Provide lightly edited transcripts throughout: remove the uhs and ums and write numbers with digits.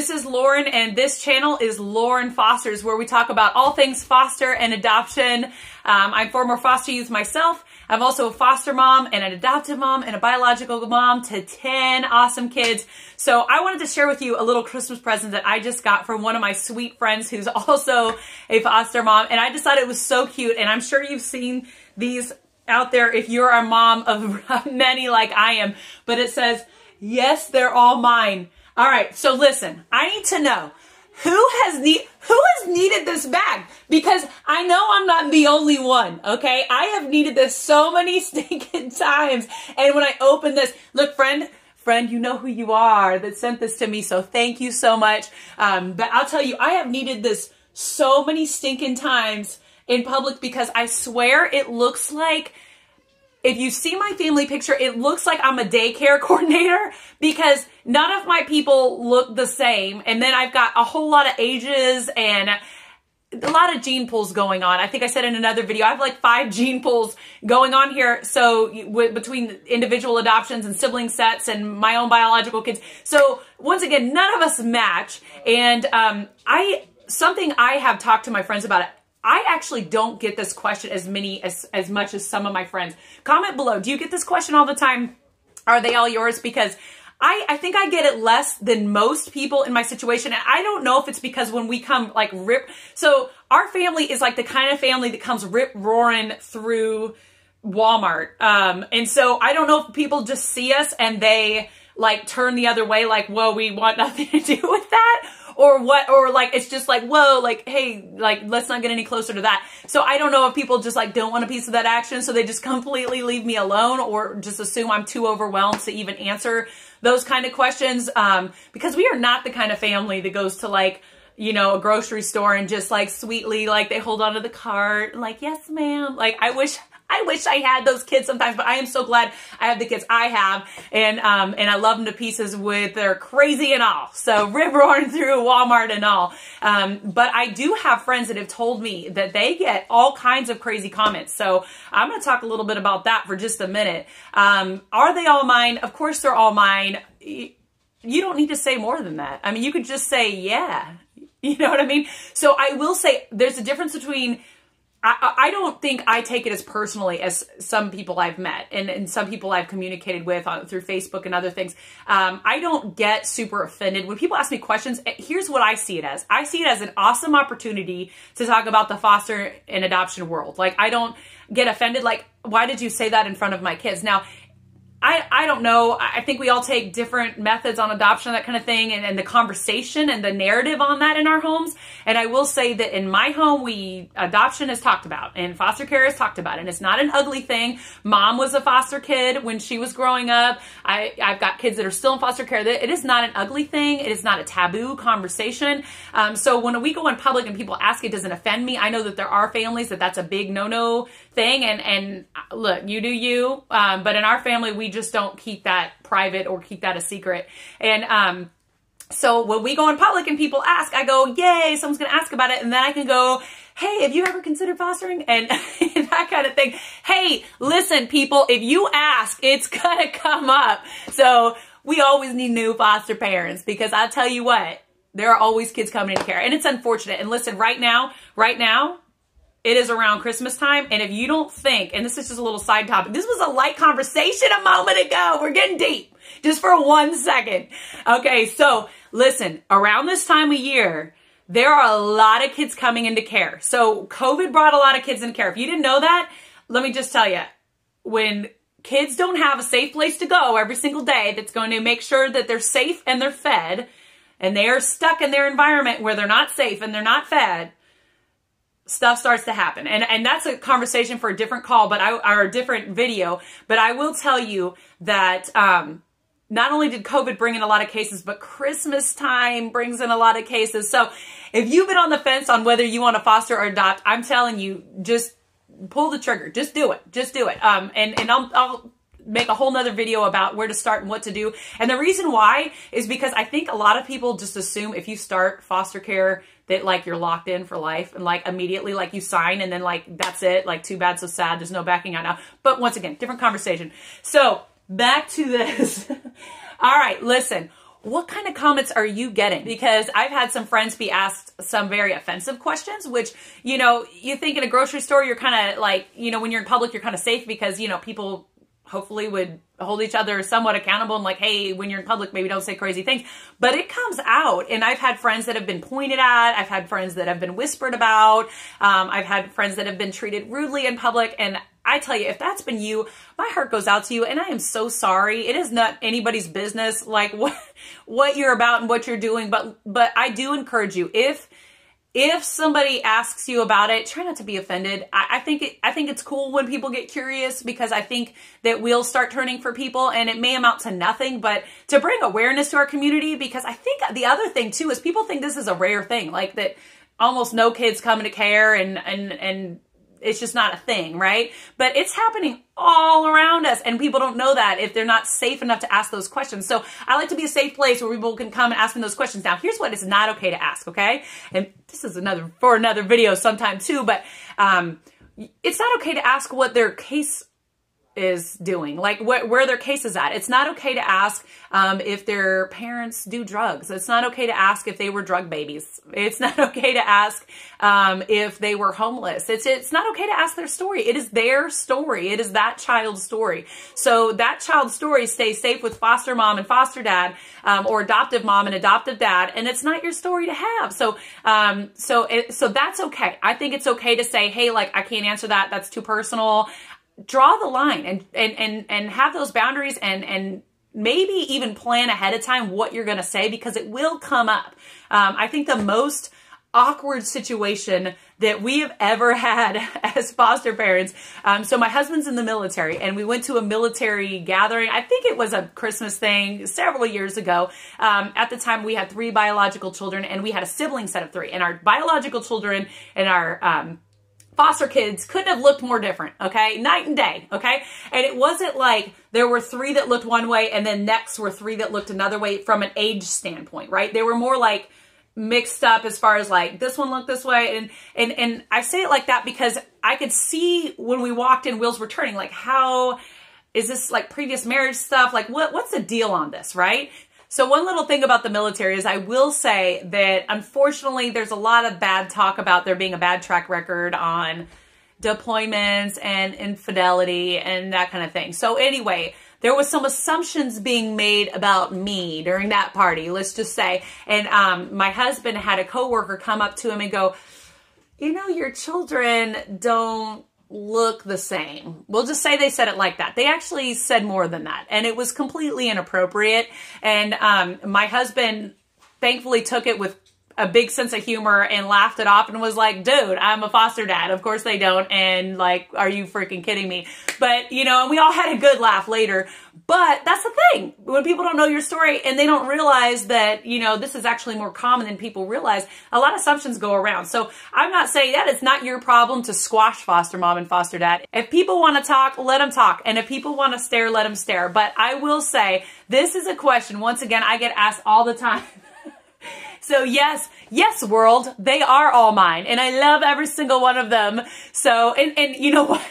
This is Lauren, and this channel is Lauren Fosters, where we talk about all things foster and adoption. I'm former foster youth myself. I'm also a foster mom and an adoptive mom and a biological mom to 10 awesome kids. So I wanted to share with you a little Christmas present that I just got from one of my sweet friends who's also a foster mom. And I just thought it was so cute. And I'm sure you've seen these out there if you're a mom of many like I am. But it says, "Yes, they're all mine." All right, so listen, I need to know who has needed this bag, because I know I'm not the only one, okay? I have needed this so many stinking times. And when I open this, look, friend, you know who you are that sent this to me, so thank you so much. But I'll tell you, I have needed this so many stinking times in public, because I swear it looks like, if you see my family picture, it looks like I'm a daycare coordinator, because none of my people look the same. And then I've got a whole lot of ages and a lot of gene pools going on. I think I said in another video, I have like 5 gene pools going on here. So between individual adoptions and sibling sets and my own biological kids. So once again, none of us match. And something I have talked to my friends about it. I actually don't get this question as much as some of my friends. Comment below. Do you get this question all the time? Are they all yours? Because I think I get it less than most people in my situation. And I don't know if it's because when we come like so our family is like the kind of family that comes rip roaring through Walmart. And so I don't know if people just see us and they like turn the other way, like, whoa, we want nothing to do with that. Or what, or like, it's just like, whoa, like, hey, like, let's not get any closer to that. So I don't know if people just like don't want a piece of that action, so they just completely leave me alone, or just assume I'm too overwhelmed to even answer those kind of questions. Because we are not the kind of family that goes to like, you know, a grocery store and just like sweetly, like they hold onto the cart, like, yes, ma'am. Like, I wish I had those kids sometimes, but I am so glad I have the kids I have, and I love them to pieces with their crazy and all. So rip roaring through Walmart and all. But I do have friends that have told me that they get all kinds of crazy comments. So I'm going to talk a little bit about that for just a minute. Are they all mine? Of course they're all mine. You don't need to say more than that. I mean, you could just say, yeah. You know what I mean? So I will say there's a difference between, I don't think I take it as personally as some people I've met and some people I've communicated with through Facebook and other things. I don't get super offended. When people ask me questions, here's what I see it as. I see it as an awesome opportunity to talk about the foster and adoption world. Like, I don't get offended. Like, why did you say that in front of my kids? Now, I don't know. I think we all take different methods on adoption, that kind of thing, and the conversation and the narrative on that in our homes. And I will say that in my home, adoption is talked about and foster care is talked about, and it's not an ugly thing. Mom was a foster kid when she was growing up. I've got kids that are still in foster care. It is not an ugly thing. It is not a taboo conversation. So when we go in public and people ask, it doesn't offend me. I know that there are families that's a big no-no thing. And look, you do you. But in our family, we just don't keep that private or keep that a secret. And so when we go in public and people ask, I go, yay, someone's going to ask about it. And then I can go, hey, have you ever considered fostering? And that kind of thing. Hey, listen, people, if you ask, it's going to come up. So we always need new foster parents, because I'll tell you what, there are always kids coming into care. And it's unfortunate. And listen, right now, it is around Christmas time, and if you don't think, and this is just a little side topic, this was a light conversation a moment ago. We're getting deep just for 1 second. Okay, so listen, around this time of year, there are a lot of kids coming into care. So COVID brought a lot of kids into care. If you didn't know that, let me just tell you, when kids don't have a safe place to go every single day that's going to make sure that they're safe and they're fed, and they are stuck in their environment where they're not safe and they're not fed, stuff starts to happen. And that's a conversation for a different call, or a different video. But I will tell you that not only did COVID bring in a lot of cases, but Christmas time brings in a lot of cases. So if you've been on the fence on whether you want to foster or adopt, I'm telling you, just pull the trigger. Just do it. Just do it. And I'll make a whole nother video about where to start and what to do. And the reason why is because I think a lot of people just assume if you start foster care that like you're locked in for life, and like immediately like you sign and then like that's it, like too bad so sad, there's no backing out now. But once again, different conversation. So back to this. All right, listen, what kind of comments are you getting? Because I've had some friends be asked some very offensive questions, which, you know, you think in a grocery store, you're kind of like, you know, when you're in public, you're kind of safe because, you know, people hopefully would hold each other somewhat accountable and like, hey, when you're in public, maybe don't say crazy things. But it comes out. And I've had friends that have been pointed at. I've had friends that have been whispered about. I've had friends that have been treated rudely in public. And I tell you, if that's been you, my heart goes out to you. And I am so sorry. It is not anybody's business, like what you're about and what you're doing. But I do encourage you, if somebody asks you about it, try not to be offended. I think it's cool when people get curious, because I think that we'll start turning for people, and it may amount to nothing, but to bring awareness to our community, because I think the other thing too is people think this is a rare thing, like that almost no kids come into care and it's just not a thing, right? But it's happening all around us, and people don't know that if they're not safe enough to ask those questions. So I like to be a safe place where people can come and ask me those questions. Now, here's what is not okay to ask, okay? And this is for another video sometime too, but it's not okay to ask what their case is doing, like where their case is at. It's not okay to ask if their parents do drugs. It's not okay to ask if they were drug babies. It's not okay to ask if they were homeless. It's not okay to ask their story. It is their story. It is that child's story. So that child's story stays safe with foster mom and foster dad, or adoptive mom and adoptive dad, and it's not your story to have. So so that's okay. I think it's okay to say, hey, like, I can't answer that. That's too personal. Draw the line and have those boundaries, and maybe even plan ahead of time what you're going to say, because it will come up. I think the most awkward situation that we have ever had as foster parents. So my husband's in the military, and we went to a military gathering. I think it was a Christmas thing several years ago. At the time, we had 3 biological children, and we had a sibling set of 3. And our biological children and our foster kids couldn't have looked more different, okay? Night and day, okay? And it wasn't like there were 3 that looked one way and then next were 3 that looked another way from an age standpoint, right? They were more like mixed up as far as like, this one looked this way. And I say it like that because I could see when we walked in, wheels were turning, like, how is this like previous marriage stuff? Like, what's the deal on this, right? So one little thing about the military is I will say that unfortunately there's a lot of bad talk about there being a bad track record on deployments and infidelity and that kind of thing. So anyway, there was some assumptions being made about me during that party, let's just say. And my husband had a coworker come up to him and go, you know, your children don't look the same. We'll just say they said it like that. They actually said more than that, and it was completely inappropriate. And my husband thankfully took it with a big sense of humor and laughed it off and was like, dude, I'm a foster dad. Of course they don't. And like, are you freaking kidding me? But, you know, and we all had a good laugh later. But that's the thing. When people don't know your story and they don't realize that, you know, this is actually more common than people realize, a lot of assumptions go around. So I'm not saying that it's not your problem to squash foster mom and foster dad. If people want to talk, let them talk. And if people want to stare, let them stare. But I will say, this is a question, once again, I get asked all the time. So yes, world, they are all mine. And I love every single one of them. So, and you know what?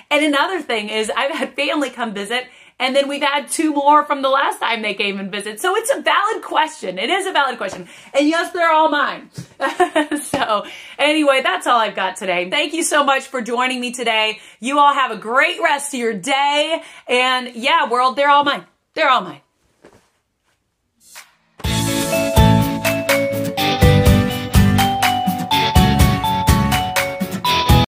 And another thing is I've had family come visit, and then we've had 2 more from the last time they came and visit. So it's a valid question. It is a valid question. And yes, they're all mine. So anyway, that's all I've got today. Thank you so much for joining me today. You all have a great rest of your day. And yeah, world, they're all mine. They're all mine.